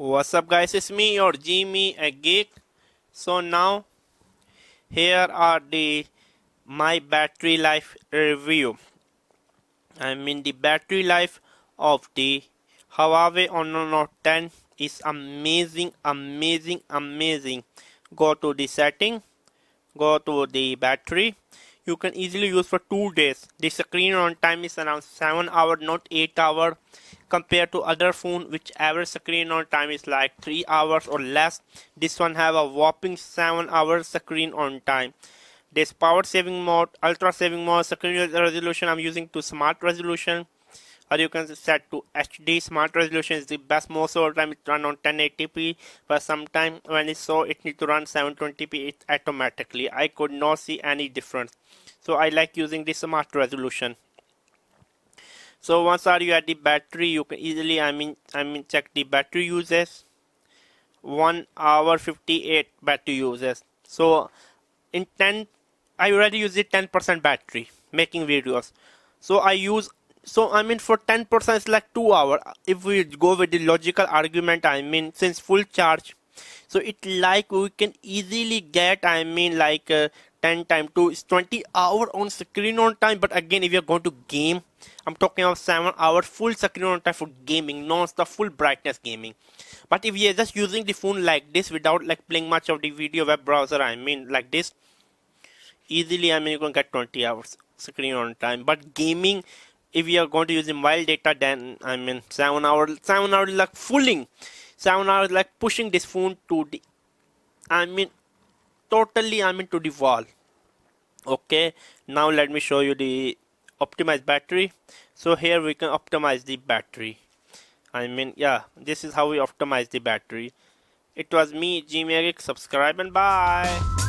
What's up guys, it's me or Jimmy a Geek. So now here are my battery life review. The battery life of the Huawei Honor Note 10 is amazing. Go to the setting, go to the battery. You can easily use for 2 days. The screen on time is around 7 hours, not 8 hours. Compared to other phone which average screen on time is like 3 hours or less, this one have a whopping 7 hours screen on time. This power saving mode, ultra saving mode, screen resolution I'm using to smart resolution, or you can set to HD. Smart resolution is the best. Most of the time it run on 1080p, but sometimes when it's so it need to run 720p it automatically. I could not see any difference, so I like using the smart resolution. So once you at the battery, you can easily check the battery uses. 1 hour 58 battery uses. So in 10 I already use it 10% battery making videos. So for 10% it's like 2 hours. If we go with the logical argument, since full charge, so it like we can easily get 10 times 2 is 20 hours on screen on time. But again, if you're going to game, I'm talking about 7 hours full screen on time for gaming, non-stop full brightness gaming. But if you're just using the phone like this without like playing much of the video web browser, like this, easily you can get 20 hours screen on time. But gaming, if you are going to use the mobile data, then 7 hours like fooling, 7 hours like pushing this phone to the totally to the wall. Okay, now let me show you the optimized battery. So here we can optimize the battery. This is how we optimize the battery. It was me, Gmail. Subscribe and bye.